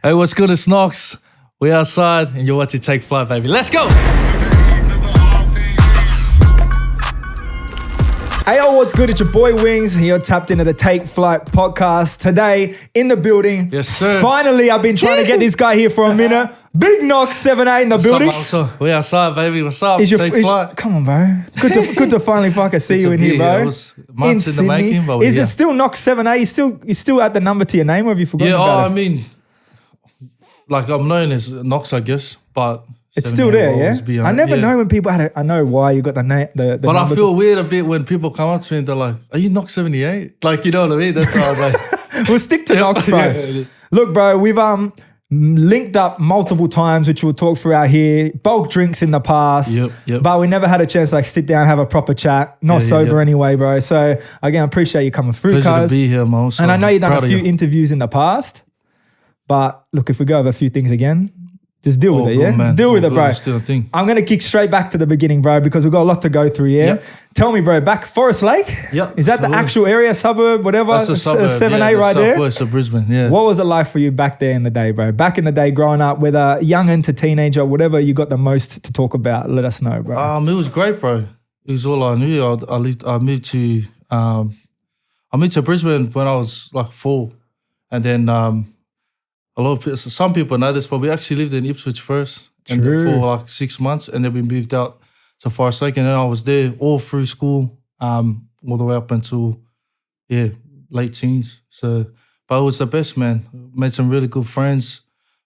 Hey, what's good? It's Nokz. We're outside and you're watching Take Flight, baby. Let's go! Hey, yo, what's good? It's your boy Wings. You're tapped into the Take Flight podcast. Today, in the building. Yes, sir. Finally, I've been trying to get this guy here for a minute. Big Nokz78 in the building. What's up, We're outside, baby. What's up? Take Flight. Come on, bro. Good to finally fucking see you in here, bro. It was months in the making, but Is it still Nokz78? You still add the number to your name, or have you forgotten about it? I mean, like I'm known as Nokz, I guess, but it's still there, yeah? I never know when people had I know why you got the name. The but I feel weird a bit when people come up to me and they're like, are you Nokz78? Like, you know what I mean? That's how I'm like. We'll stick to Nokz, bro. Yeah. Look, bro, we've linked up multiple times, which we'll talk throughout here. Bulk drinks in the past. Yep. But we never had a chance to like sit down and have a proper chat. Not sober anyway, bro. So again, I appreciate you coming through, Pleasure to be here, Mo. And I know you've done a few interviews in the past. But look, if we go over a few things again, just deal with it, yeah? Man. Deal with it, bro. Still a thing. I'm going to kick straight back to the beginning, bro, because we've got a lot to go through, yeah? Yep. Tell me, bro, back Forest Lake? Yep. Is that the actual area, suburb, whatever? That's the suburb, 7A right there? Southwest of Brisbane, yeah. What was it like for you back there in the day, bro? Back in the day, growing up, whether young into teenager, whatever you got the most to talk about, let us know, bro. It was great, bro. It was all I knew. I moved to Brisbane when I was like 4, and then some people know this, but we actually lived in Ipswich first, and for like 6 months, and then we moved out to Forest Lake, and then I was there all through school, all the way up until late teens. So, but it was the best, man. Made some really good friends,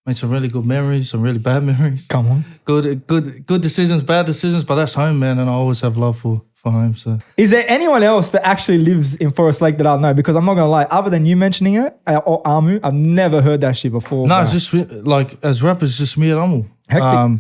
made some really good memories, some really bad memories. Come on, good decisions, bad decisions, but that's home, man, and I always have love for home. So, is there anyone else that actually lives in Forest Lake that I know? Because I'm not gonna lie, other than you mentioning it or Amu, I've never heard that shit before. No, it's just like as rappers, just me and Amu. Hectic.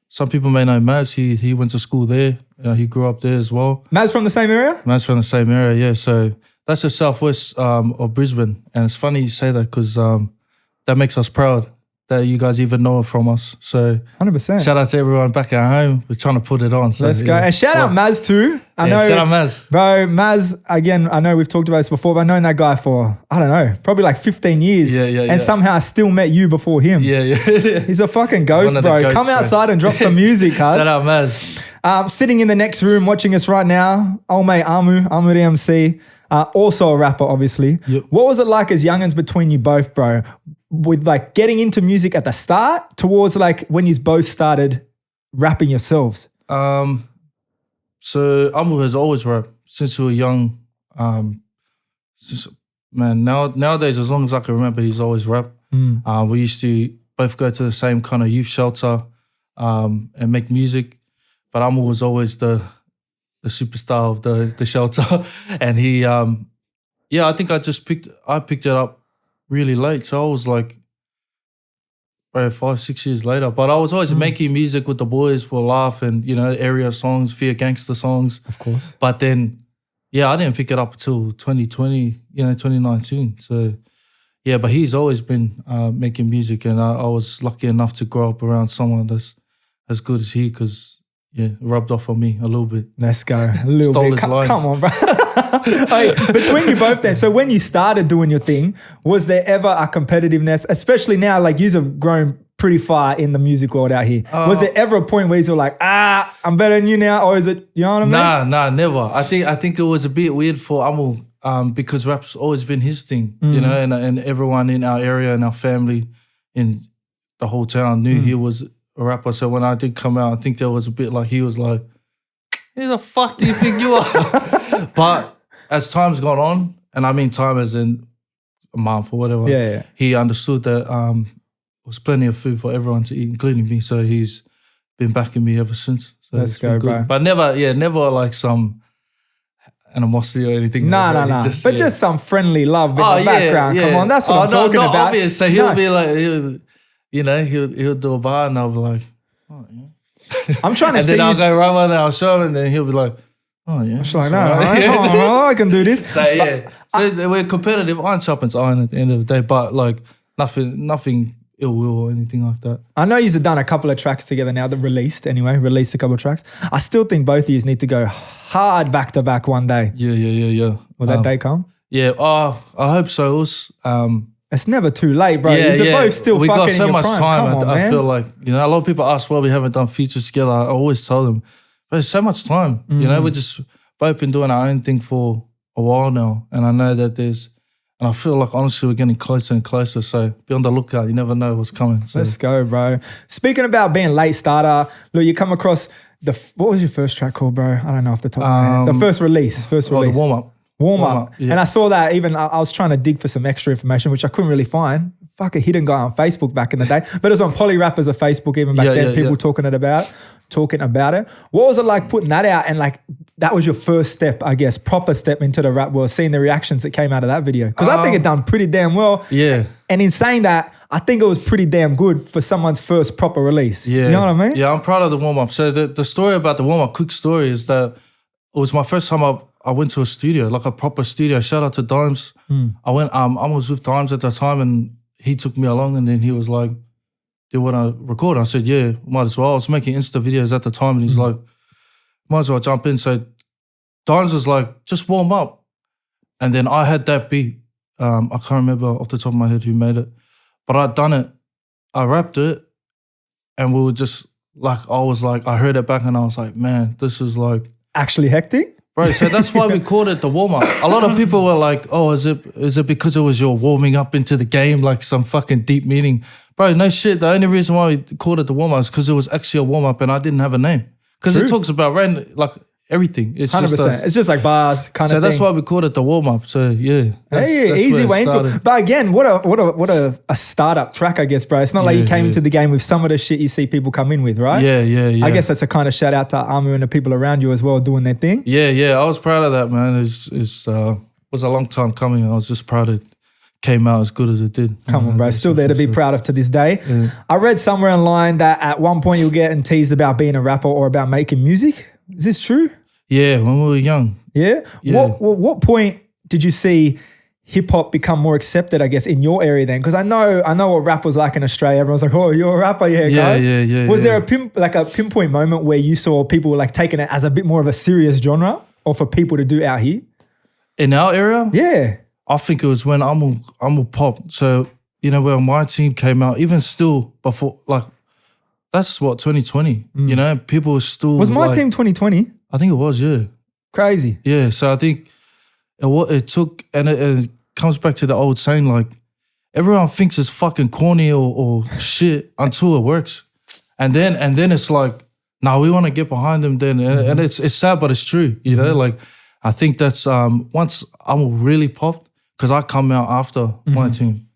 Some people may know Maz. He went to school there. He grew up there as well. Maz from the same area? Maz from the same area, yeah. So that's the southwest of Brisbane, and it's funny you say that because that makes us proud that you guys even know it from us. So 100%. Shout out to everyone back at home. We're trying to put it on. So, let's go. And shout out Maz too. I know, shout out Maz. Bro, Maz, again, I know we've talked about this before, but I've known that guy for, I don't know, probably like 15 years. And somehow I still met you before him. Yeah. He's a fucking ghost, bro. Goats, come outside and drop some music, cuz. Shout out Maz. Sitting in the next room watching us right now, old mate Amu the MC, also a rapper, obviously. Yep. What was it like as youngins between you both, bro? With like getting into music at the start towards like when you both started rapping yourselves? So Amu has always rapped since we were young. Nowadays, as long as I can remember, he's always rapped. We used to both go to the same kind of youth shelter and make music. But Amu was always the superstar of the shelter. And he, I think I picked it up really late. So I was like, 5-6 years later. But I was always making music with the boys for a laugh and, area songs, Fear Gangster songs. Of course. But then, I didn't pick it up until 2020, 2019. So, but he's always been making music, and I was lucky enough to grow up around someone that's as good as he, because, it rubbed off on me a little bit. Let's go. A little Stole bit. his lines. Come on, bro. Hey, between you both then, so when you started doing your thing, was there ever a competitiveness, especially now, like you have grown pretty far in the music world out here. Was there ever a point where you were like, I'm better than you now? Or is it, you know what I mean? Nah, never. I think it was a bit weird for Amu because rap's always been his thing, and everyone in our area and our family in the whole town knew he was a rapper. So when I did come out, I think there was a bit like, he was like, who the fuck do you think you are? But as time's gone on, and I mean time as in a month or whatever, he understood that there was plenty of food for everyone to eat, including me. So he's been backing me ever since. So let's go, bro. But never like some animosity or anything. No. Just some friendly love in the background. Yeah. Come on, that's what I'm talking about. Obvious. So he'll be like, he'll do a bar and I'll be like, oh yeah. I'm trying to and see. then I'll go right one and I'll show him, and then he'll be like, oh yeah. It's like, no, I can do this. So so we're competitive. Iron sharpens iron at the end of the day, but like nothing ill will or anything like that. I know you've done a couple of tracks together now that released a couple of tracks. I still think both of you need to go hard back to back one day. Yeah. Will that day come? Yeah, I hope so. It's never too late, bro. You're both still we fucking got so in your much prime. time. Come on, I man. feel like, you know, a lot of people ask why we haven't done features together. I always tell them, but there's so much time. You know, we just both been doing our own thing for a while now, and I know that and I feel like honestly we're getting closer and closer. So be on the lookout. You never know what's coming. So. Let's go, bro. Speaking about being late starter, look, you come across what was your first track called, bro? I don't know off the top of my head. The first release. The warm up. Yeah. And I saw that even I was trying to dig for some extra information, which I couldn't really find. Fuck, a hidden guy on Facebook back in the day. But it was on Poly Rappers of Facebook even back then, people talking about it. What was it like putting that out? And like, that was your first step, I guess, proper step into the rap world, seeing the reactions that came out of that video. Because I think it done pretty damn well. Yeah. And in saying that, I think it was pretty damn good for someone's first proper release. Yeah. You know what I mean? Yeah, I'm proud of the warm up. So the story about the warm up, quick story, is that it was my first time I went to a studio, like a proper studio. Shout out to Dimes. I was with Dimes at the time, and he took me along, and then he was like, do you want to record? I said, yeah, might as well. I was making Insta videos at the time, and he's like, might as well jump in. So Dimes was like, just warm up. And then I had that beat. I can't remember off the top of my head who made it, but I'd done it. I rapped it, and we were just like, I heard it back, and I was like, man, this is like, actually hectic? Bro, so that's why we called it the warm-up. A lot of people were like, oh, is it because it was your warming up into the game, like some fucking deep meaning? Bro, no shit. The only reason why we called it the warm-up is because it was actually a warm-up and I didn't have a name. Because it talks about like everything. It's 100%. It's just like bars kind of thing. So that's why we called it the warm-up. So yeah. That's easy way into it. But again, what a startup track, I guess, bro. It's not like you came into the game with some of the shit you see people come in with, right? Yeah. I guess that's a kind of shout out to Amu and the people around you as well doing their thing. Yeah. I was proud of that, man. It was a long time coming. I was just proud it came out as good as it did. Come on, bro. Still there to be proud of to this day. Yeah. I read somewhere online that at one point you were getting teased about being a rapper or about making music. Is this true? Yeah, when we were young. Yeah? What point did you see hip hop become more accepted, I guess, in your area then? Because I know what rap was like in Australia. Everyone's like, oh, you're a rapper, guys. Yeah. Was there a pinpoint moment where you saw people like taking it as a bit more of a serious genre or for people to do out here? In our area? Yeah. I think it was when I'm popped. So, you know, when my team came out, even still before, like, that's what, 2020, you know, people were still. Was my team 2020? I think it was, yeah. Crazy. Yeah, so I think it took, and it comes back to the old saying, like, everyone thinks it's fucking corny or shit until it works. And then it's like, nah, we want to get behind them then. And it's sad, but it's true, you know? Like, I think that's, once I'm really popped, because I come out after my team.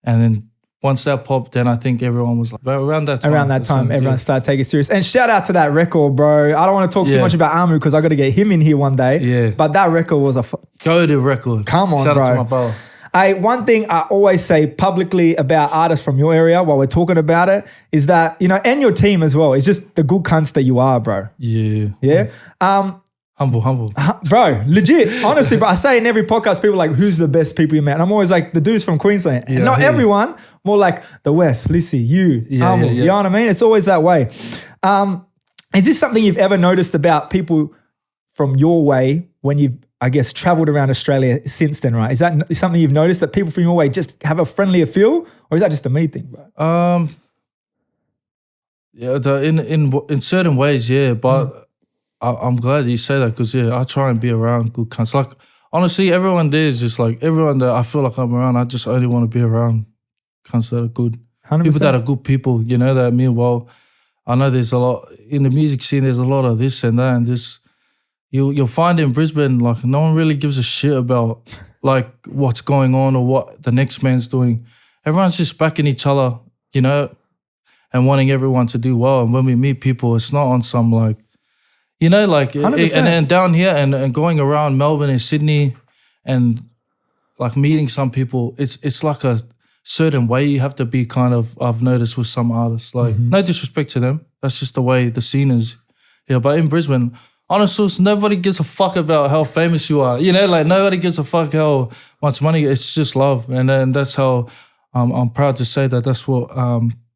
And then once that popped, then I think everyone was like, around that time, everyone started taking it serious. And shout out to that record, bro. I don't want to talk too much about Amu because I got to get him in here one day. Yeah. But that record was go-to record. Come on, shout bro. Shout out to my brother. One thing I always say publicly about artists from your area while we're talking about it is that, you know, and your team as well, it's just the good cunts that you are, bro. Yeah. Yeah? Humble. Bro, legit. Honestly, bro, I say in every podcast, people are like, who's the best people you met? And I'm always like, the dudes from Queensland. Yeah, not everyone, more like the West, Lissy, you, Humble. You know what I mean? It's always that way. Is this something you've ever noticed about people from your way when you've, I guess, traveled around Australia since then, right? Is that something you've noticed that people from your way just have a friendlier feel? Or is that just a me thing, bro? Yeah, in certain ways, yeah, but I'm glad you say that because, I try and be around good cunts. Like, honestly, everyone there is just like, everyone that I feel like I'm around, I just only want to be around cunts that are good. 100%. People that are good people, you know, that mean well. I know there's a lot, in the music scene, there's a lot of this and that and this. You'll find in Brisbane, like, no one really gives a shit about, like, what's going on or what the next man's doing. Everyone's just backing each other, you know, and wanting everyone to do well. And when we meet people, it's not on some, like, you know, like, and down here and going around Melbourne and Sydney and like meeting some people, it's like a certain way you have to be kind of, I've noticed with some artists, like no disrespect to them. That's just the way the scene is here. But in Brisbane, honestly, nobody gives a fuck about how famous you are. You know, like nobody gives a fuck how much money, it's just love. And then that's how I'm proud to say that that's what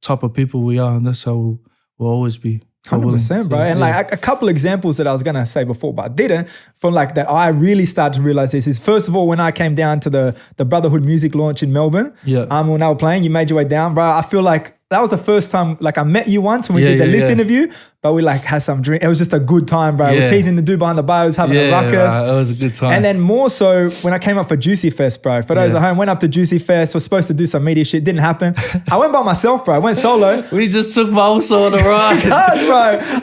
type of people we are and that's how we'll always be. 100%, bro. And like a couple examples that I was gonna say before, but I didn't. For like that, I really started to realize this is first of all when I came down to the Brotherhood music launch in Melbourne. When I was playing, you made your way down, bro. I feel like that was the first time, like I met you once when we did the list interview, but we like had some drink. It was just a good time, bro. We're teasing the dude behind the bar, was having a ruckus. It was a good time. And then more so when I came up for Juicy Fest, bro. For those at home, went up to Juicy Fest, was supposed to do some media shit, didn't happen. I went by myself, bro. I went solo. We just took my also on the ride. Bro.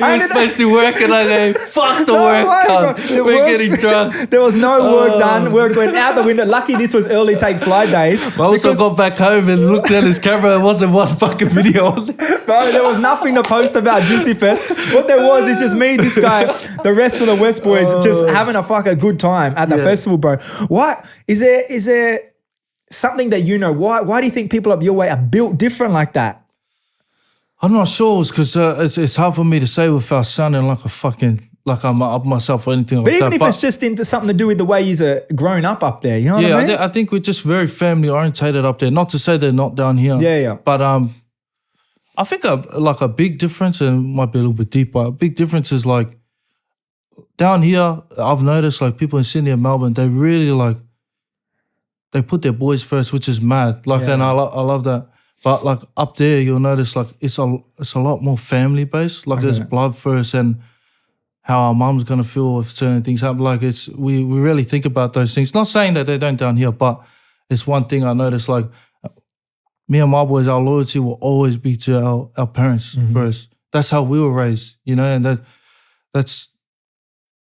We were supposed to work and I go, fuck the work, we're getting drunk. There was no work done. Work went out the window. Lucky this was early take flight days. I also got back home and looked at his camera. There wasn't one fucking video on there. Bro, there was nothing to post about Juicy Fest. What there was is just me, this guy, the rest of the West Boys just having a fucking good time at the festival, bro. What is there something that you know? Why do you think people up your way are built different like that? I'm not sure. It's because it's hard for me to say without sounding like a fucking like I'm up myself or anything like that. But even if it's just into something to do with the way you're grown up there, you know what I mean? I think we're just very family orientated up there. Not to say they're not down here. Yeah. But I think a big difference, and it might be a little bit deeper, a big difference is like down here, I've noticed like people in Sydney and Melbourne, they really like, they put their boys first, which is mad. Like, and I love that. But like up there, you'll notice like it's a lot more family based. Like there's blood first and how our mum's gonna feel if certain things happen. Like we really think about those things. Not saying that they don't down here, but it's one thing I noticed. Like me and my boys, our loyalty will always be to our parents first. That's how we were raised, you know, and that's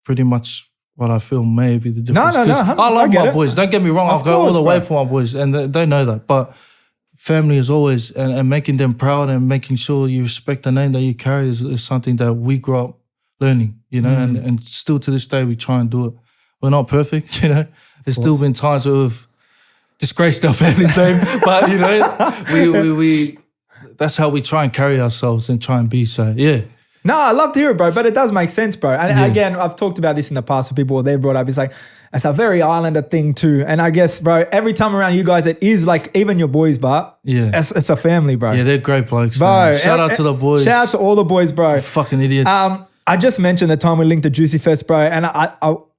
pretty much what I feel may be the difference. No. I love my boys. Don't get me wrong. I've got all the way for my boys, and they know that. But family is always, and making them proud and making sure you respect the name that you carry is something that we grew up learning, you know, and still to this day we try and do it. We're not perfect, you know. There's still been times where we've disgraced our family's name, but you know, we that's how we try and carry ourselves and try and be. So yeah. No, I love to hear it, bro, but it does make sense, bro. And again, I've talked about this in the past with people they brought up. It's like, it's a very Islander thing too. And I guess, bro, every time around you guys, it is like even your boys, but it's a family, bro. Yeah, they're great blokes, bro. Man. Shout out to the boys. Shout out to all the boys, bro. They're fucking idiots. I just mentioned the time we linked to Juicy Fest, bro, and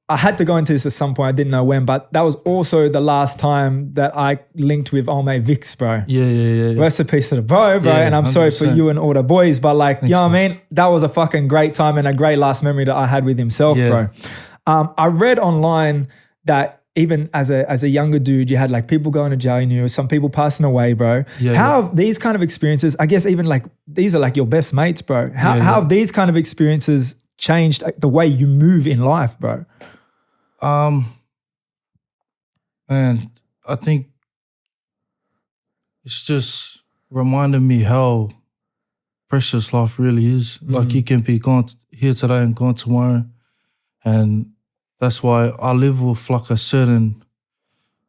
I had to go into this at some point. I didn't know when, but that was also the last time that I linked with old mate Vix, bro. Yeah. Rest in peace to the bro, and I'm 100%. Sorry for you and all the boys, but like, you know what I mean? That was a fucking great time and a great last memory that I had with himself, bro. I read online that even as a younger dude, you had like people going to jail, you knew some people passing away, bro. How have these kind of experiences, I guess even like, these are like your best mates, bro. How have these kind of experiences changed the way you move in life, bro? Man, I think it's just reminding me how precious life really is. Like you can be gone here today and gone tomorrow. And that's why I live with like a certain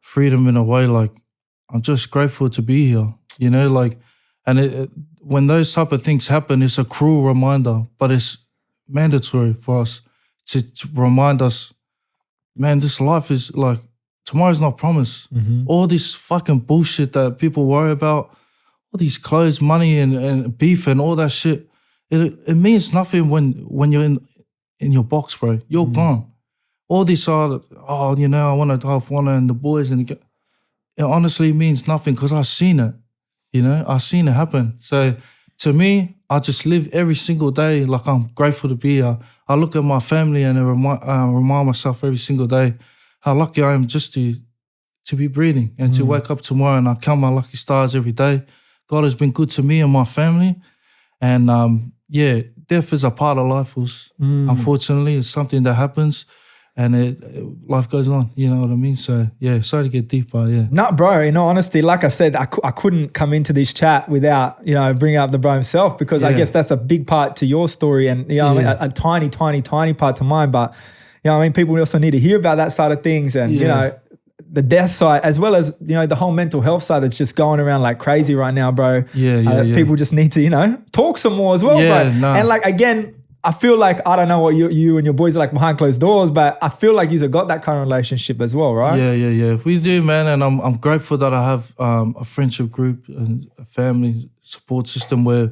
freedom in a way. Like I'm just grateful to be here, you know, like, and when those type of things happen, it's a cruel reminder, but it's mandatory for us to remind us, man, this life is like, tomorrow's not promised. All this fucking bullshit that people worry about, all these clothes, money and beef and all that shit, it means nothing when you're in your box, bro. You're gone. All this you know, I want to have one and the boys, and it honestly means nothing because I've seen it, you know, I've seen it happen. So to me, I just live every single day like I'm grateful to be here. I look at my family and I remind myself every single day how lucky I am just to be breathing and to wake up tomorrow, and I count my lucky stars every day. God has been good to me and my family. And death is a part of life. Unfortunately, it's something that happens. And life goes on, you know what I mean? So, yeah, sorry to get deep, but yeah. No, bro, in all honesty, like I said, I couldn't come into this chat without, you know, bringing up the bro himself, because I guess that's a big part to your story and, you know what I mean, a tiny, tiny, tiny part to mine. But, you know what I mean, people also need to hear about that side of things and, you know, the death side, as well as, you know, the whole mental health side that's just going around like crazy right now, bro. People just need to, you know, talk some more as well, bro. No. And like, again, I feel like, I don't know what you and your boys are like behind closed doors, but I feel like you've got that kind of relationship as well, right? Yeah. We do, man. And I'm grateful that I have a friendship group and a family support system where,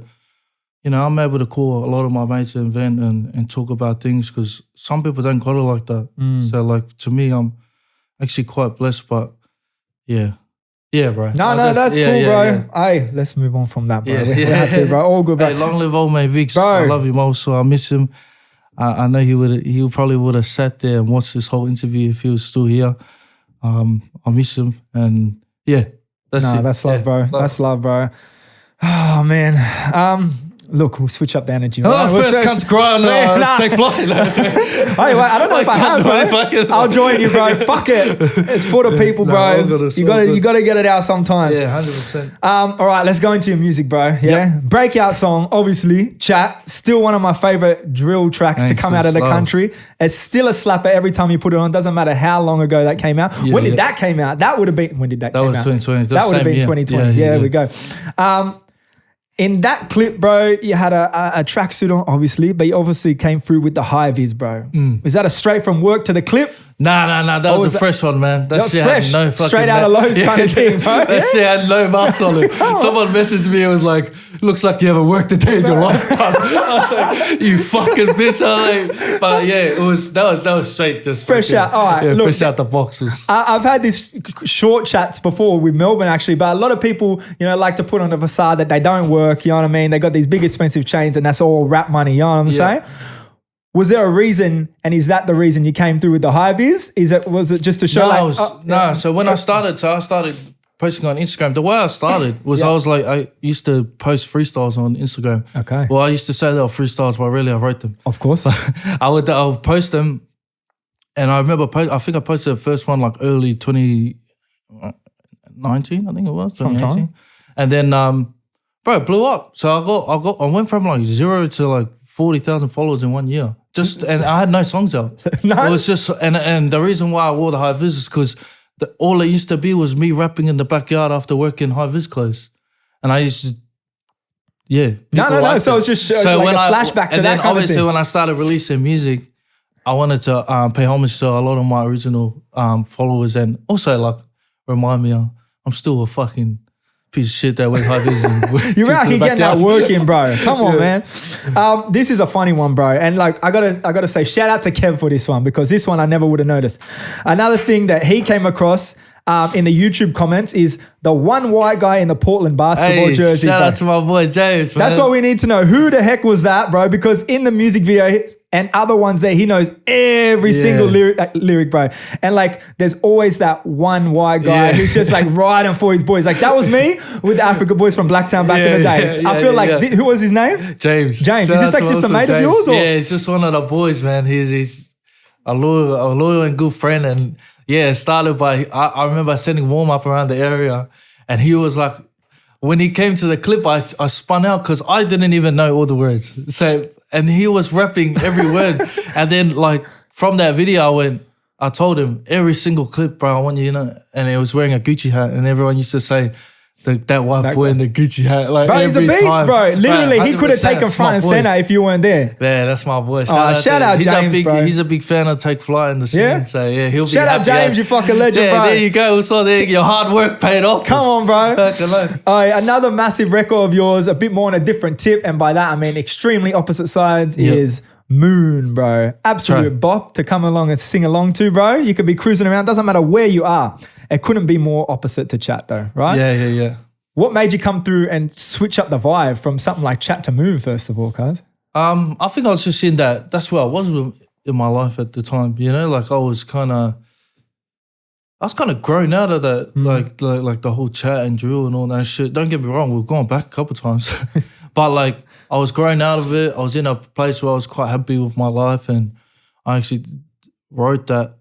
you you know, I'm able to call a lot of my mates and vent and talk about things because some people don't got it like that. So like to me, I'm actually quite blessed, but yeah, bro. No, that's cool, bro. Hey, let's move on from that, bro. We have to, bro. All good, bro. Hey, long live old mate Vix. Bro. I love him also. I miss him. I know he probably would have sat there and watched this whole interview if he was still here. I miss him, and yeah, that's it. That's love, bro. That's love, bro. Oh man. Look, we'll switch up the energy. First come to cry and take flight. Hey, wait, I don't know if I have, bro. I'll join you, bro. Fuck it. It's for the people, bro. You gotta get it out sometimes. Yeah, 100%. All right, let's go into your music, bro. Yeah. Yep. Breakout song, obviously. Chat, still one of my favorite drill tracks to come out of the country. It's still a slapper every time you put it on. Doesn't matter how long ago that came out. When did that came out? That would have been, when did that came out? That was 2020. That would have been 2020. Yeah, there we go. In that clip, bro, you had a tracksuit on, obviously, but you obviously came through with the high vis, bro. Is that a straight from work to the clip? Nah. That was a fresh one, man. That shit fresh, had no fucking... straight out of Lowe's kind of thing, bro. That shit had no marks on it. Someone messaged me and was like, looks like you haven't worked a day in your life. I was like, you fucking bitch. But yeah, that was straight just... Fresh out, all right. Yeah, look, fresh out the boxes. I've had these short chats before with Melbourne, actually, but a lot of people, like to put on a facade that they don't work, you know what I mean? They got these big expensive chains and that's all rap money, you know what I'm saying? Was there a reason, and is that the reason you came through with the high vis? Was it just to show So when I started posting on Instagram. The way I started was I used to post freestyles on Instagram. Okay. Well, I used to say they were freestyles, but really I wrote them. Of course. I would post them, and I remember I think I posted the first one like early 2019, I think it was 2018, and then bro, it blew up. So I went from like 0 to like 40,000 followers in 1 year. And I had no songs out. It was just, and the reason why I wore the high vis is because all it used to be was me rapping in the backyard after work in high vis clothes. And I used to, No. So it's just like a flashback to that kind of thing. And then obviously when I started releasing music, I wanted to pay homage to a lot of my original followers and also like remind me I'm still a fucking piece of shit that went high vis. You're out here getting that work in, bro. Come on, man. This is a funny one, bro. And like I gotta say, shout out to Kev for this one because this one I never would have noticed. Another thing that he came across in the YouTube comments is the one white guy in the Portland basketball jersey. Shout out to my boy James, man. That's what we need to know. Who the heck was that, bro? Because in the music video and other ones there, he knows every single lyric, bro. And like, there's always that one white guy who's just like riding for his boys. Like that was me with the Africa boys from Blacktown back in the days. I feel like, who was his name? James. Is this like just a mate of yours? Or? Yeah, it's just one of the boys, man. He's a loyal and good friend. And yeah, it started by, I remember sending warm up around the area and he was like, when he came to the clip, I spun out because I didn't even know all the words. So, and he was rapping every word. And then like from that video, I told him every single clip, bro, I want you to know. And he was wearing a Gucci hat and everyone used to say, that white boy in the Gucci hat. Like bro, he's a beast, time. Bro. Literally, he could have taken front and center if you weren't there. Yeah, that's my boy. Shout out James, bro. He's a big fan of Take Flight in the scene. Yeah? So yeah, he'll be shout out James, you fucking legend, bro. There you go. So your hard work paid off. Come on, bro. Another massive record of yours, a bit more on a different tip. And by that, I mean extremely opposite sides is Moon, bro. Absolute bop to come along and sing along to, bro. You could be cruising around. Doesn't matter where you are. It couldn't be more opposite to Chat though, right? Yeah. What made you come through and switch up the vibe from something like Chat to Moon, first of all, cuz? I think I was just in that's where I was in my life at the time, you know? Like I was kind of grown out of that, like the whole chat and drill and all that shit. Don't get me wrong, we've gone back a couple of times. But like I was growing out of it. I was in a place where I was quite happy with my life and I actually wrote that,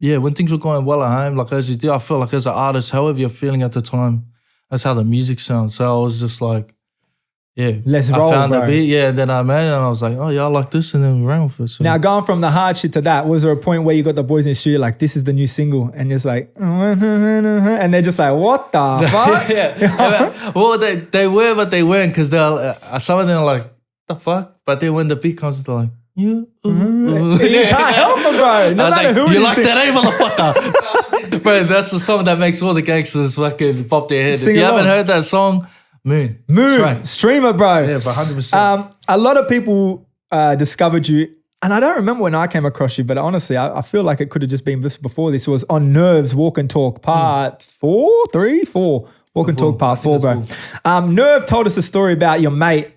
when things were going well at home, like as you do, I feel like as an artist, however you're feeling at the time, that's how the music sounds. So I was just like, let's roll, I found bro. a beat, and then I made it, and I was like, oh, yeah, I like this, and then we ran with it. So. Now, going from the hard shit to that, was there a point where you got the boys in the studio like, this is the new single, and it's like, and they're just like, what the fuck? Yeah. Well, they were, but they weren't, because some of them are like, the fuck? But then when the beat comes, they're like, you can't help it, bro. No matter who you like that, motherfucker? Bro, that's the song that makes all the gangsters fucking pop their head. If you haven't heard that song, Moon. Moon, Right. streamer, bro. Yeah, but 100%. A lot of people discovered you, and I don't remember when I came across you, but honestly, I feel like it could have just been this before. This was on Nerves Walk and Talk part 4. Walk and Talk part 4, bro. Nerve told us a story about your mate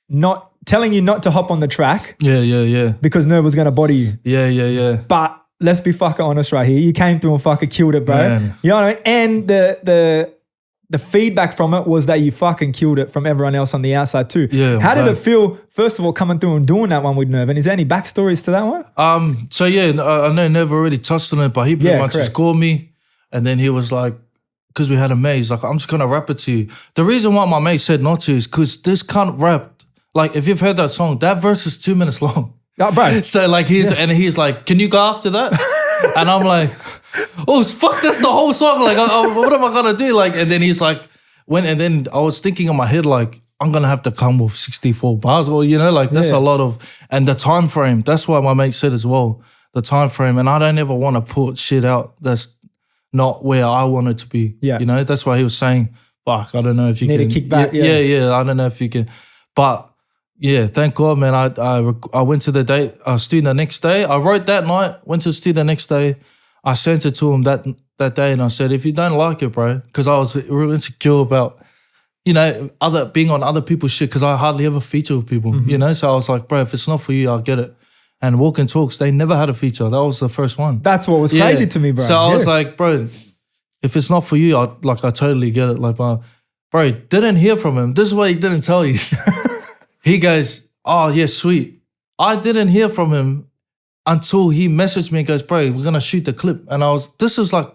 not telling you not to hop on the track. Yeah. Because Nerve was going to body you. Yeah. But let's be fucking honest right here. You came through and fucking killed it, bro. Man. You know what I mean? And the feedback from it was that you fucking killed it from everyone else on the outside too. Yeah. How did it feel, first of all, coming through and doing that one with Nerve? And is there any backstories to that one? So yeah, I know Nerve already touched on it, but he pretty much just called me, and then he was like, because we had a mate, he's like, I'm just gonna rap it to you. The reason why my mate said not to is because this cunt rapped. Like, if you've heard that song, that verse is 2 minutes long. Oh, bro. So like he's like, can you go after that? And I'm like, oh fuck, that's the whole song. Like, what am I gonna do? Like, and then he's like, and then I was thinking in my head, like, I'm gonna have to come with 64 bars, or like that's a lot of, and the time frame. That's why my mate said as well, the time frame. And I don't ever want to put shit out that's not where I want it to be. Yeah. That's why he was saying, fuck, I don't know if you Need can to kick back. Yeah. I don't know if you can, but. Yeah, thank God, man. I went to the studio the next day. I wrote that night, went to the studio the next day. I sent it to him that day, and I said, if you don't like it, bro, because I was real insecure about, being on other people's shit, because I hardly ever feature with people, So I was like, bro, if it's not for you, I'll get it. And Walk and Talks, they never had a feature. That was the first one. That's what was crazy to me, bro. So I was like, bro, if it's not for you, I totally get it. Like, bro, didn't hear from him. This is what he didn't tell you. He goes, oh, yeah, sweet. I didn't hear from him until he messaged me and goes, bro, we're going to shoot the clip. And this is like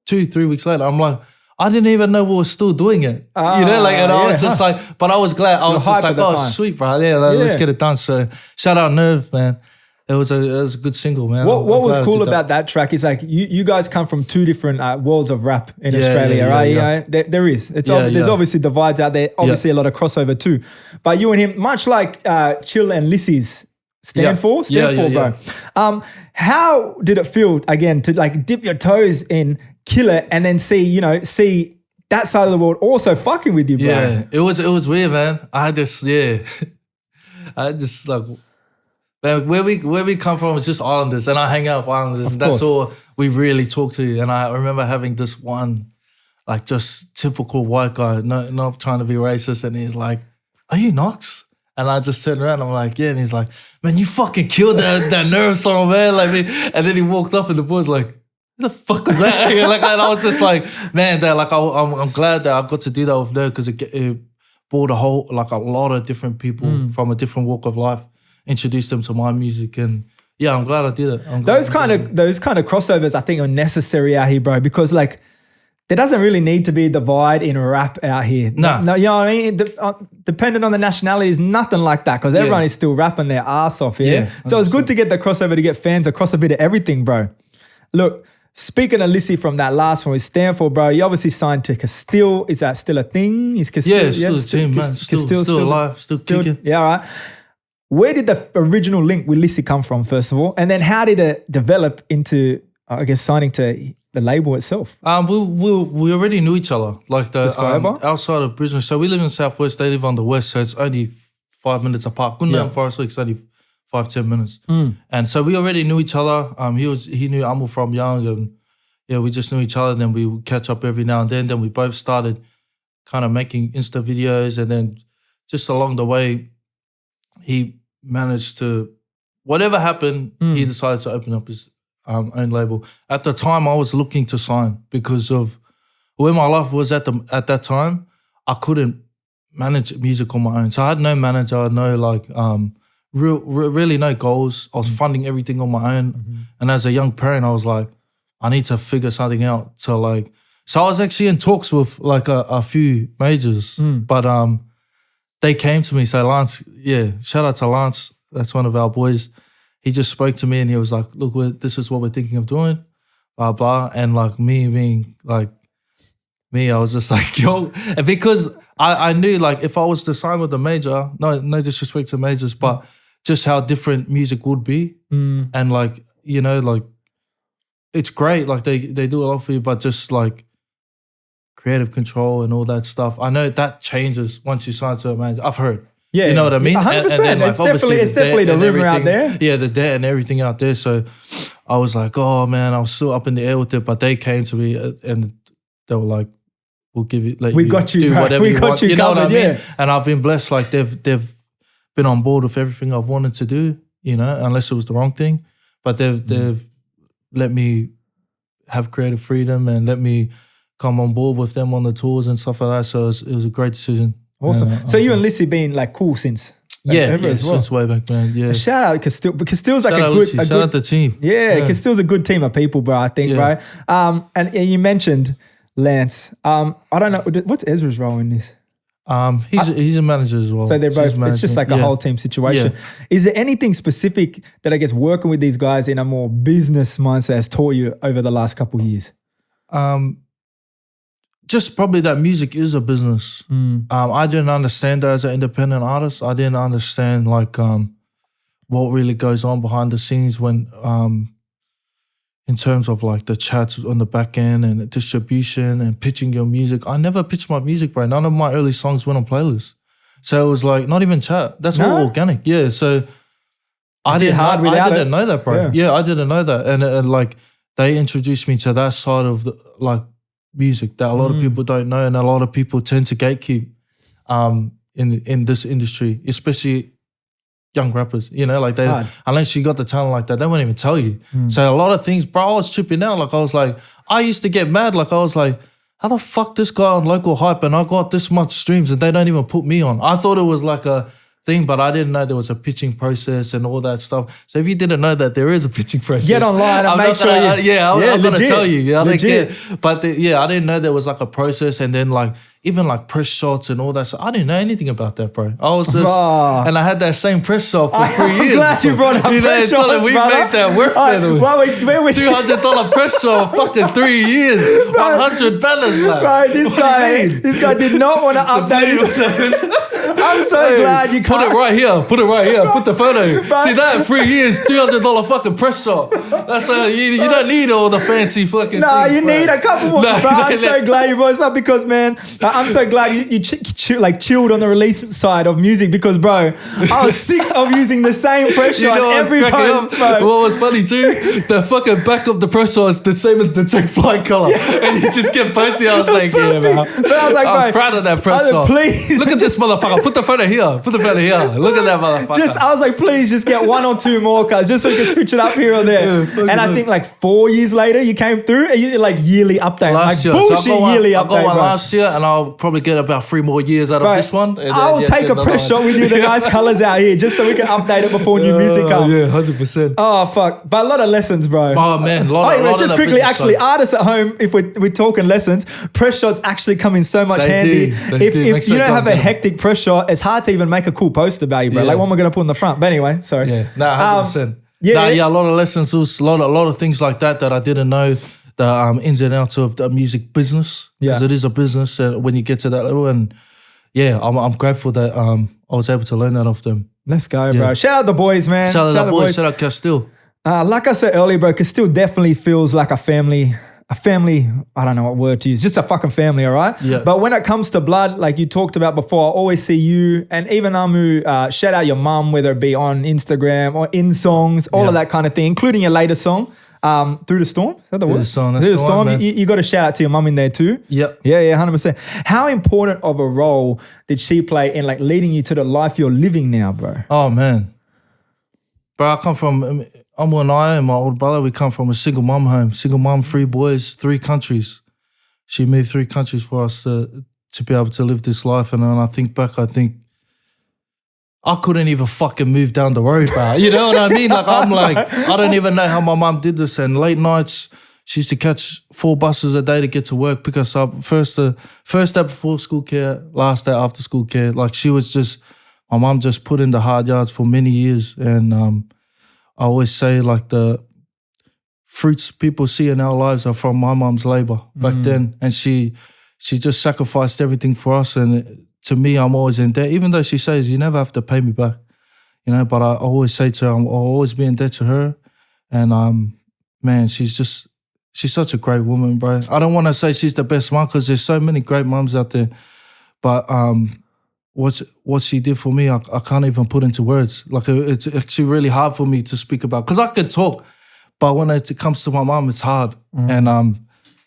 2-3 weeks later. I'm like, I didn't even know we were still doing it. And I was just like, but I was glad. I was just like, oh, sweet, bro. Yeah, let's get it done. So shout out Nerve, man. It was a good single, man. What was cool about that track is like you guys come from two different worlds of rap in Australia, right? Yeah. There is. There's obviously divides out there. Obviously a lot of crossover too. But you and him, much like Chill and Lissy's stand for, bro. How did it feel again to like dip your toes in, kill it, and then see that side of the world also fucking with you, bro? Yeah, it was weird, man. I just like. Man, where we come from is just Islanders, and I hang out with Islanders. That's all we really talk to. And I remember having this one, like, just typical white guy, not trying to be racist, and he's like, "Are you Nokz?" And I just turned around, and I'm like, "Yeah." And he's like, "Man, you fucking killed that Nerve song, man!" Like, and then he walked up, and the boy's like, "Who the fuck was that?" Like, and I was just like, "Man, I'm glad that I got to do that with Nerve, because it brought a lot of different people from a different walk of life." Introduce them to my music, and I'm glad I did it. Those kind of crossovers I think are necessary out here, bro, because like there doesn't really need to be a divide in rap out here. No, you know what I mean? Depending on the nationality is nothing like that, because everyone is still rapping their ass off here. So it's good to get the crossover, to get fans across a bit of everything, bro. Look, speaking of Lissy from that last one with Stanford, bro, you obviously signed to Castile. Is that still a thing? Is Castile? Yeah, it's still a team, man. Still alive, still kicking. Yeah, all right. Where did the original link with Lissy come from, first of all? And then how did it develop into, I guess, signing to the label itself? We already knew each other, like outside of Brisbane. So we live in Southwest, they live on the West, so it's only 5 minutes apart. Gundam and Forest Lake's only 5-10 minutes. And so we already knew each other. He knew Amul from young, and we just knew each other. Then we would catch up every now and then. Then we both started kind of making Insta videos, and then just along the way, he managed to, whatever happened, he decided to open up his own label. At the time, I was looking to sign because of where my life was at that time. I couldn't manage music on my own, so I had no manager, no really no goals. I was funding everything on my own, and as a young parent, I was like, I need to figure something out. So I was actually in talks with like a few majors, but they came to me. So Lance, shout out to Lance. That's one of our boys. He just spoke to me and he was like, look, this is what we're thinking of doing, blah, blah. And like me being like me, I was just like, yo. And because I knew like if I was to sign with a major, no disrespect to majors, but just how different music would be. And like, like it's great. Like they do a lot for you, but just like creative control and all that stuff. I know that changes once you sign to a manager. I've heard. Yeah, you know what I mean? 100%. It's definitely the rumor out there. Yeah, the debt and everything out there. So I was like, oh man, I was still up in the air with it. But they came to me and they were like, we'll give you, we got you, do bro. whatever We you got want. you You know covered, what I mean? yeah. And I've been blessed. Like they've been on board with everything I've wanted to do, you know, unless it was the wrong thing. But they've let me have creative freedom and let me come on board with them on the tours and stuff like that. So it was a great decision. Awesome. So you and Lissy been like cool since? Ever as well. Since way back then. Yeah. Shout out Castile, because Castile's like Shout out the team. Yeah, Castile's a good team of people, bro. I think, Yeah. bro. And you mentioned Lance. I don't know what's Ezra's role in this. He's a manager as well. So they're both. It's just like a whole team situation. Is there anything specific that I guess working with these guys in a more business mindset has taught you over the last couple of years? Just probably that music is a business. I didn't understand that as an independent artist. I didn't understand like what really goes on behind the scenes when in terms of like the chats on the back end and the distribution and pitching your music. I never pitched my music, bro. None of my early songs went on playlists. So it was like not even chat. That's all organic. Yeah. So I didn't know that, bro. Yeah, I didn't know that. And like they introduced me to that side of the like music that a lot of people don't know, and a lot of people tend to gatekeep in this industry, especially young rappers, you know, like they unless you got the talent like that, they won't even tell you. So a lot of things, bro, I was tripping out. Like I was like, I used to get mad. Like I was like, how the fuck this guy on local hype and I got this much streams and they don't even put me on. I thought it was like a thing, but I didn't know there was a pitching process and all that stuff. So if you didn't know that there is a pitching process, get online and make sure I'm going to tell you. I don't care. Legit. But I didn't know there was like a process, and then like even like press shots and all that stuff. I didn't know anything about that, bro. I was just, and I had that same press shot for 3 years. I'm glad you brought up press shots, brother. We made that work $200 press shot for fucking 3 years. 100 banners, like. Right, this guy did not want to update. I'm so glad you put it right here. Put it right here. Put the photo. Right. See that? 3 years, $200 fucking press shot. That's you don't need all the fancy fucking things, you need a couple more. Bro, I'm so glad you brought this up because, man, I'm so glad you chilled on the release side of music because, bro, I was sick of using the same press shot every post, bro. What was funny too? The fucking back of the press shot is the same as the tech flight color, and you just kept posting. I was like, yeah, man. But I was like, I was proud of that press shot. Please, look at this motherfucker. Put the photo here. Put the photo here. Look at that motherfucker. I was like, please just get one or two more cars just so you can switch it up here or there. And I think like 4 years later, you came through and you like yearly update. Last like year. bullshit yearly update. I got one last year and I'll probably get about 3 more years out of this one. I'll take a press shot with you, the nice colors out here, just so we can update it before new music comes. Yeah, 100%. Oh, fuck. But a lot of lessons, bro. Oh, man. A lot just of quickly, actually, artists at home, if we're talking lessons, press shots actually come in so much handy. If you don't have a hectic press shot, it's hard to even make a cool poster about you, bro. Like, what am I going to put in the front? But anyway, sorry. Yeah, 100%. A lot of lessons, a lot of things like that I didn't know, the ins and outs of the music business, because it is a business when you get to that level. And yeah, I'm grateful that I was able to learn that off them. Let's go, bro. Shout out the boys, man. Shout out the boys. Shout out Castile. Like I said earlier, bro, Castile definitely feels like a family, I don't know what word to use, just a fucking family, all right? Yeah. But when it comes to blood, like you talked about before, I always see you and even Amu, shout out your mum, whether it be on Instagram or in songs, all of that kind of thing, including your latest song, Through the Storm. Is that the word? Through the Storm. You got a shout out to your mum in there too. Yep. Yeah, 100%. How important of a role did she play in like leading you to the life you're living now, bro? Oh, man. Bro, I come from... Amu and I and my older brother, we come from a single mom home. Single mom, 3 boys, 3 countries. She moved 3 countries for us to be able to live this life. And when I think back, I think I couldn't even fucking move down the road, bro. You know what I mean? Like, I'm like, I don't even know how my mom did this. And late nights, she used to catch 4 buses a day to get to work, pick us up. First day before school care, last day after school care. Like, my mom just put in the hard yards for many years. And I always say like the fruits people see in our lives are from my mom's labor back then. And she just sacrificed everything for us. And to me, I'm always in debt, even though she says you never have to pay me back, you know, but I always say to her, I'll always be in debt to her. And man, she's just she's such a great woman, bro. I don't want to say she's the best mom because there's so many great moms out there. But what she did for me, I can't even put into words. Like it's actually really hard for me to speak about because I can talk, but when it comes to my mom, it's hard. And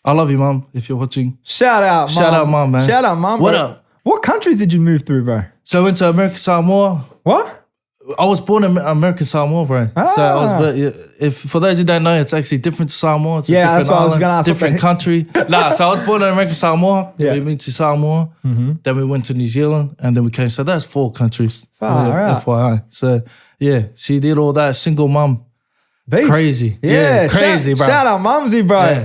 I love you, mom, if you're watching. Shout out, mom, man. Shout out, mom. What bro. up? What countries did you move through, bro? So I went to American Samoa. What? I was born in American Samoa, bro. So I was, for those who don't know, it's actually different to Samoa. It's a different that's what I was island, going to ask. different country. So I was born in American Samoa. Yeah. We moved to Samoa. Then we went to New Zealand, and then we came. So that's 4 countries. FYI. So yeah, she did all that. Single mum. Beast. Crazy. Yeah, crazy, bro. Shout out, Mumsy, bro.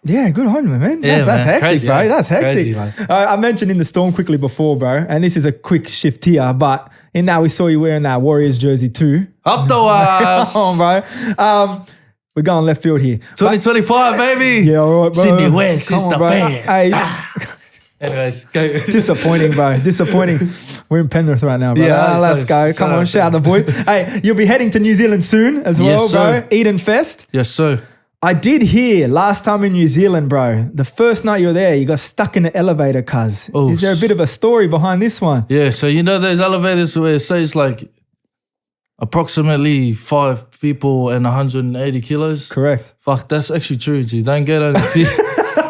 Yeah. Good on you, man. That's hectic, crazy, bro. yeah. That's hectic. Crazy, I mentioned in the storm quickly before, bro, and this is a quick shift here, but in that we saw you wearing that Warriors jersey too. Up the ass. Come on, bro. We're going left field here. 2025, baby. Yeah, all right, bro. Sydney West is the bro. best. Hey, anyways, go. disappointing, bro. Disappointing. We're in Penrith right now, bro. Yeah, Let's go. Come on, shout out the boys. Hey, you'll be heading to New Zealand soon as well, Yes, bro. sir. Eden Fest. Yes, sir. I did hear last time in New Zealand, bro, the first night you were there, you got stuck in the elevator, cuz. Oh, Is there a bit of a story behind this one? Yeah, so you know those elevators where it says like approximately 5 people and 180 kilos? Correct. Fuck, that's actually true, G. Don't get it.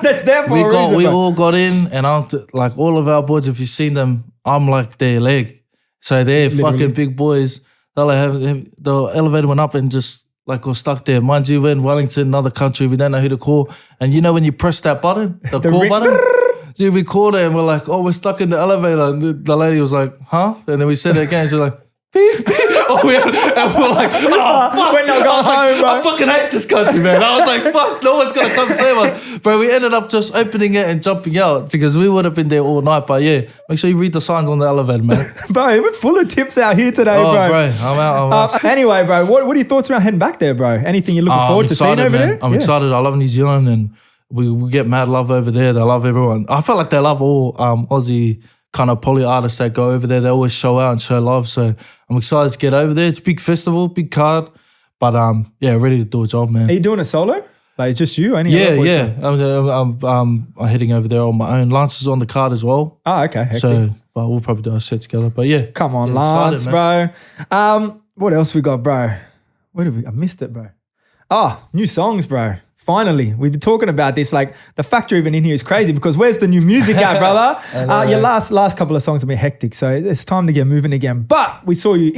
That's there for a reason, We bro. all got in, and like all of our boys, if you've seen them, I'm like their leg. So they're fucking big boys. The elevator went up and just like got stuck there. Mind you, we're in Wellington, another country, we don't know who to call. And you know when you press that button, the call ring- button? Dude, we called it and we're like, oh, we're stuck in the elevator. And the lady was like, huh? And then we said it again. She's like, beep, beep. And we're like, oh, fuck. We're not going home, bro. I fucking hate this country, man. I was like, fuck, no one's going to come save us. Bro, we ended up just opening it and jumping out because we would have been there all night. But yeah, make sure you read the signs on the elevator, man. Bro, we're full of tips out here today, Oh, bro. bro, I'm out. Anyway, bro, what are your thoughts around heading back there, bro? Anything you're looking forward to seeing over there? I'm excited. I love New Zealand and we get mad love over there. They love everyone. I feel like they love all Aussie kind of poly artists that go over there. They always show out and show love. So I'm excited to get over there. It's a big festival, big card. But yeah, ready to do a job, man. Are you doing a solo? Like just you? Any Yeah, other boys yeah. I'm heading over there on my own. Lance is on the card as well. Oh, okay. Hectic. So but we'll probably do a set together. But yeah. Come on, yeah, Lance, excited, bro. What else we got, bro? Where did we? I missed it, bro. Oh, new songs, bro. Finally, we've been talking about this. Like the factor even in here is crazy because where's the new music at, brother? Your last couple of songs have been hectic, so it's time to get moving again. But we saw you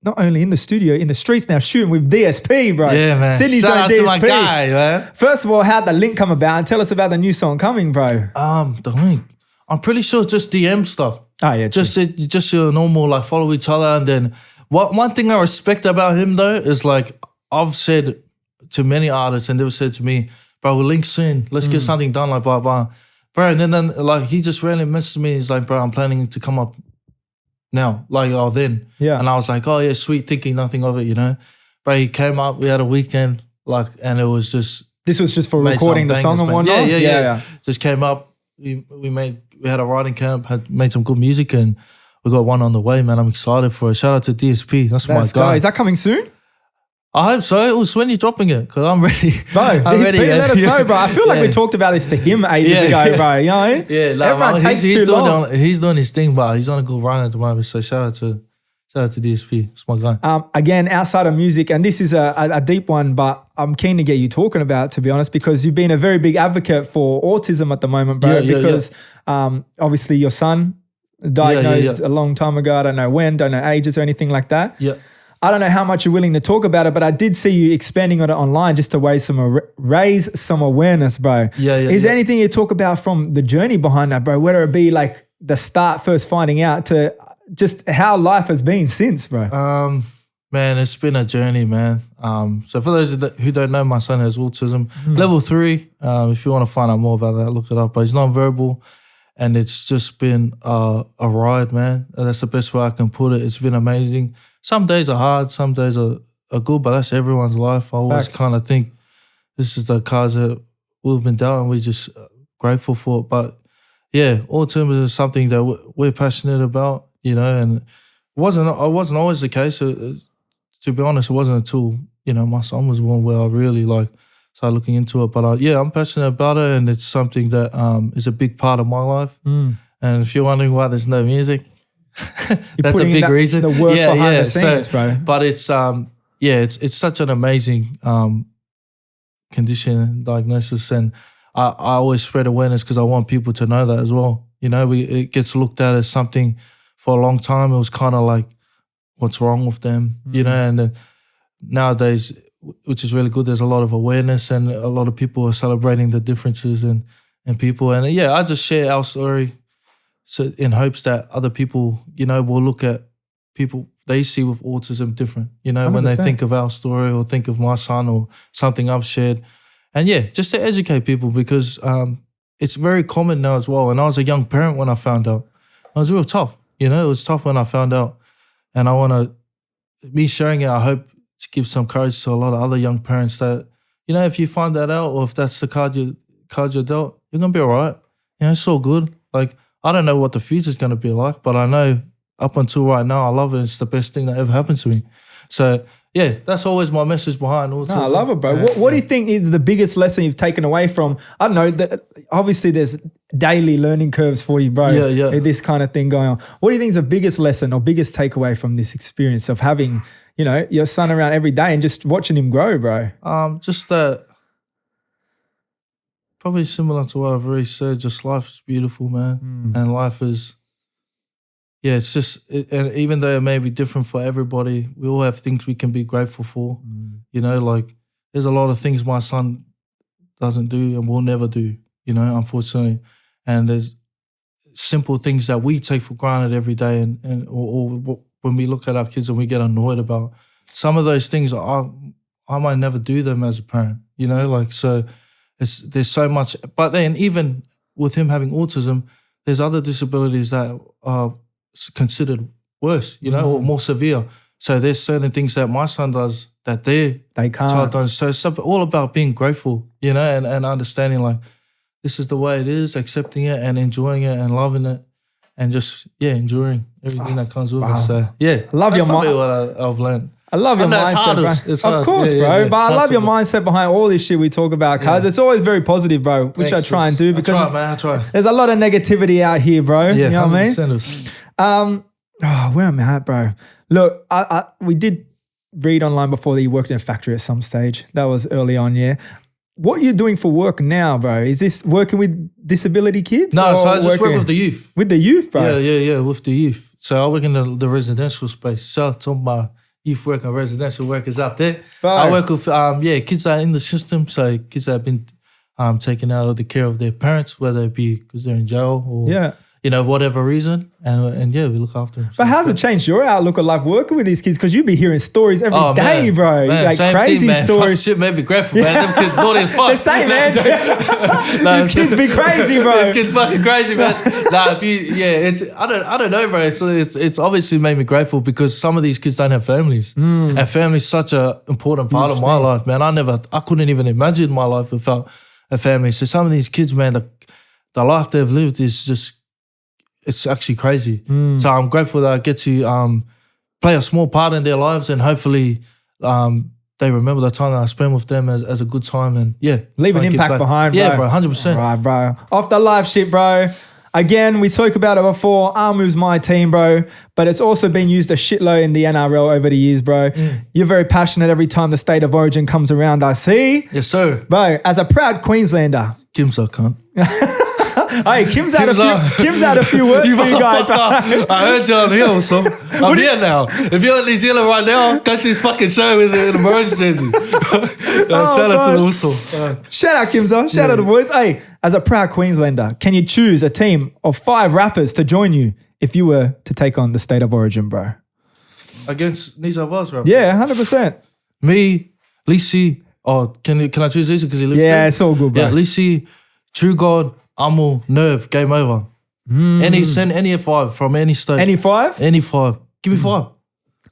not only in the studio, in the streets now shooting with DSP, bro. Yeah, man. Sydney's Shout own out DSP. to my guy, man. First of all, how'd the link come about? And tell us about the new song coming, bro. The link. I'm pretty sure it's just DM stuff. Oh yeah, Just your normal like follow each other, and then one thing I respect about him though is like I've said to many artists and they've said to me, bro, we'll link soon. Let's get something done, like blah blah. Bro, and then like he just randomly messaged me. He's like, bro, I'm planning to come up now. Like then. Yeah. And I was like, oh yeah, sweet, thinking nothing of it, you know. But he came up, we had a weekend, like, and it was just This was just for made recording some the song bangers, and man. whatnot? Yeah. Just came up. We had a writing camp, had made some good music, and we got one on the way, man. I'm excited for it. Shout out to DSP. That's my Let's guy. go. Is that coming soon? I hope so. It was when you're dropping it, because I'm ready. Bro, I'm DSP, ready, let us know, bro. I feel like Yeah. we talked about this to him ages ago, bro. You know? Yeah, like, Everyone takes he's too long. he's doing his thing, but he's on a good run at the moment. So shout out to DSP. It's my guy. Again, outside of music, and this is a deep one, but I'm keen to get you talking about it, to be honest, because you've been a very big advocate for autism at the moment, bro. Because obviously your son diagnosed a long time ago. I don't know when, don't know ages or anything like that. Yeah. I don't know how much you're willing to talk about it, but I did see you expanding on it online just to raise some awareness, bro. Is there anything you talk about from the journey behind that, bro? Whether it be like the start, first finding out, to just how life has been since, bro? Man, it's been a journey, man. So for those who don't know, my son has autism, level 3. If you want to find out more about that, look it up. But he's non-verbal, and it's just been a ride, man. That's the best way I can put it. It's been amazing. Some days are hard, some days are good, but that's everyone's life. I always kind of think this is the cards that we've been dealt, and we're just grateful for it. But yeah, autism is something that we're passionate about, you know, and it wasn't always the case. To be honest, it wasn't until, you know, my son was born where I really like start looking into it. But yeah, I'm passionate about it, and it's something that is a big part of my life. And if you're wondering why there's no music, that's a big reason. The work behind the scenes, bro. But it's it's such an amazing condition and diagnosis, and I always spread awareness because I want people to know that as well. You know, it gets looked at as something for a long time. It was kind of like, what's wrong with them, you know? And then nowadays, which is really good, there's a lot of awareness and a lot of people are celebrating the differences in people. And yeah, I just share our story so in hopes that other people, you know, will look at people they see with autism different, you know, 100%. When they think of our story or think of my son or something I've shared. And yeah, just to educate people because it's very common now as well. And I was a young parent when I found out. It was real tough, you know, it was tough when I found out. And me sharing it, I hope to give some courage to a lot of other young parents that, you know, if you find that out or if that's the card you're dealt, you're going to be all right. You know, it's all good. Like, I don't know what the future's going to be like, but I know up until right now, I love it. It's the best thing that ever happened to me. So, yeah, that's always my message behind autism. No, I love it, bro. What do you think is the biggest lesson you've taken away from, I don't know, obviously there's daily learning curves for you, bro. Yeah. This kind of thing going on. What do you think is the biggest lesson or biggest takeaway from this experience of having, you know, your son around every day and just watching him grow, bro? Just that, probably similar to what I've already said, just life is beautiful, man. And life is, yeah, it's just, and even though it may be different for everybody, we all have things we can be grateful for. You know, like there's a lot of things my son doesn't do and will never do, you know, unfortunately. And there's simple things that we take for granted every day or when we look at our kids and we get annoyed about. Some of those things, I might never do them as a parent, you know, like, so there's so much. But then even with him having autism, there's other disabilities that are considered worse, you know, or more severe. So there's certain things that my son does that they can't. Child does. So it's all about being grateful, you know, and understanding like this is the way it is, accepting it and enjoying it and loving it and just, enjoying everything that comes with it. So yeah, I love your mind. What I've learned. I love your mindset, bro. Of course, bro. But I love your mindset behind all this shit we talk about, cuz it's always very positive, bro, which I try and do because I try. There's a lot of negativity out here, bro. You know what I mean? Where am I at, bro? Look, we did read online before that you worked in a factory at some stage. That was early on, yeah. What are you doing for work now, bro? Is this working with disability kids? No, so I just work with the youth. With the youth, bro? Yeah, with the youth. So I work in the residential space. Shout out to my youth work and residential workers out there. Bro. I work with, kids that are in the system. So kids that have been taken out of the care of their parents, whether it be because they're in jail or, you know, whatever reason. And we look after them. But how's it changed your outlook of life working with these kids? Because you be hearing stories every day, bro. Man, like crazy thing, stories. Shit made me grateful, man. Them kids naughty as fuck. The same, man. These kids be crazy, bro. These kids fucking crazy, man. I don't know, bro. It's obviously made me grateful because some of these kids don't have families. And family's such an important part of my life, man. I couldn't even imagine my life without a family. So some of these kids, man, the life they've lived is just, it's actually crazy. So I'm grateful that I get to play a small part in their lives and hopefully they remember the time that I spent with them as a good time and leave an impact behind, bro. Yeah, bro, 100%. All right, bro. Off the live shit, bro. Again, we spoke about it before. Armu's my team, bro. But it's also been used a shitload in the NRL over the years, bro. You're very passionate every time the state of origin comes around, I see. Yes, sir. Bro, as a proud Queenslander. Kim's a cunt. Hey, Kim's had a few words for you guys. Right? I heard you on here also. I'm here now. If you're in New Zealand right now, go to his fucking show in the Maroons jersey. Shout out to the whistle. Shout out, Kimzo. Shout out to the boys. Hey, as a proud Queenslander, can you choose a team of 5 rappers to join you if you were to take on the state of origin, bro? Against New South Wales rappers? Yeah, 100%. Me, Lisi. Oh, can I choose Lisi because he lives there? Yeah, it's all good, bro. Yeah, Lisi, True God, Amu, Nerve, game over. Send any 5 from any state. Any 5? Any 5. Give me 5.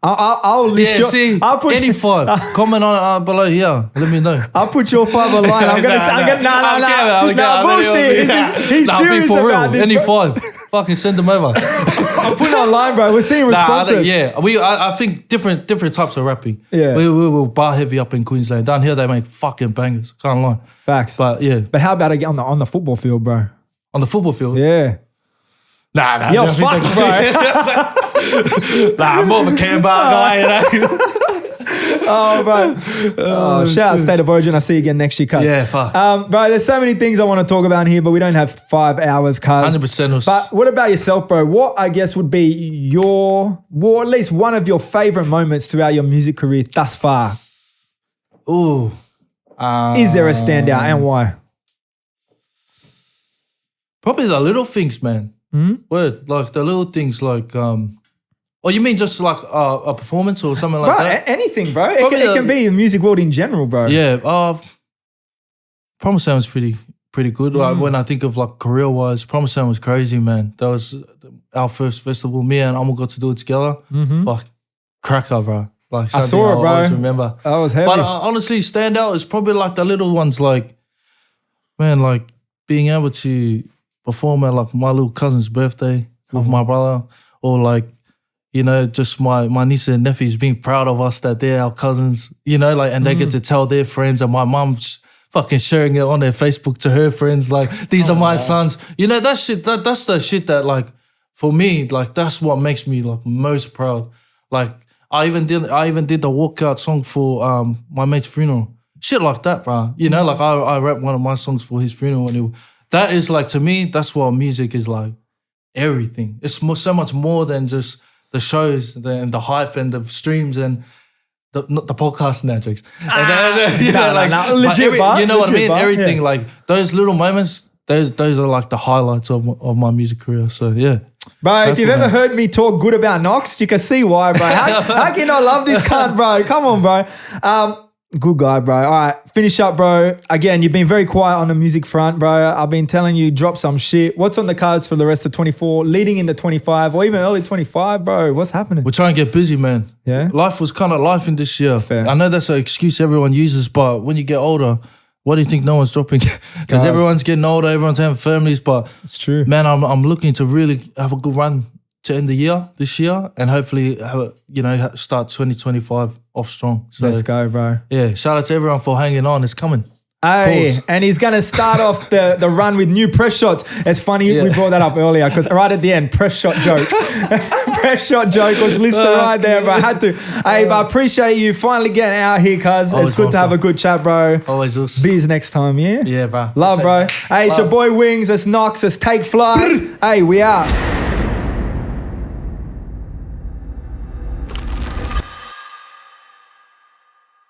I'll list I'll put any 5. Comment on it below here. Let me know. I'll put your 5 online. I'm gonna say, no, bullshit. He's serious about this. Any 5. fucking send them over. I'll put it online, bro. We're seeing responses. I think different types of rapping. Yeah. We were bar heavy up in Queensland. Down here they make fucking bangers. Can't lie. Facts. But yeah. But how about again on the football field, bro? On the football field? Yeah. Nah. Yo, fuck, bro. I'm more of a Canberra guy, you know. Oh, bro. Shout out State of Origin. I'll see you again next year, cuz. Yeah, fuck. Bro, there's so many things I want to talk about here, but we don't have 5 hours, cuz. 100%. But what about yourself, bro? What, I guess, would be at least one of your favorite moments throughout your music career thus far? Ooh. Is there a standout and why? Probably the little things, man. Word. Like the little things like... Oh, you mean just like a performance or something like that? Anything, bro. It can be the music world in general, bro. Yeah. Promise sounds pretty good. Like when I think of like career-wise, Promise Sound was crazy, man. That was our first festival. Me and Amo got to do it together. Like cracker, bro. Like I saw it, bro. I always remember. I was heavy. But honestly, standout is probably like the little ones, like, man, like being able to perform at like my little cousin's birthday with my brother, or like, you know, just my niece and nephews being proud of us that they're our cousins, you know, like, and they get to tell their friends, and my mum's fucking sharing it on their Facebook to her friends, like, these are my sons. You know, that shit, that's the shit that, like, for me, like, that's what makes me, like, most proud. Like, I even did the walkout song for my mate's funeral. Shit like that, bro. You know, like, I rapped one of my songs for his funeral, and that is, like, to me, that's what music is like. Everything. It's so much more than just the shows and the hype and the streams and not the podcast now, jokes. Legit, you know what I mean? Bar, everything, like those little moments, those are like the highlights of my music career. So yeah. Bro, if you've ever heard me talk good about Nokz, you can see why, bro. How can I love this cunt, bro? Come on, bro. Good guy, bro. All right, finish up, bro. Again, you've been very quiet on the music front, bro. I've been telling you, drop some shit. What's on the cards for the rest of 24, leading into 25, or even early 25, bro? What's happening? We're trying to get busy, man. Yeah? Life was kind of life in this year. Fair. I know that's an excuse everyone uses, but when you get older, what do you think no one's dropping? Because everyone's getting older, everyone's having families, but it's true. Man, I'm looking to really have a good run to end the year, this year, and hopefully start 2025 off strong. So, let's go, bro. Yeah, shout out to everyone for hanging on. It's coming. Hey, Pause. and he's going to start off the run with new press shots. It's funny, we brought that up earlier because right at the end, press shot joke. Press shot joke was listed right there, bro. I had to. Hey, but I appreciate you finally getting out here, cuz. It's good to have a good chat, bro. Always us. Bees next time, yeah? Yeah, bro. Love, bro. Hey, it's your boy Wings. It's Nokz. It's Take Flight. Hey, we out.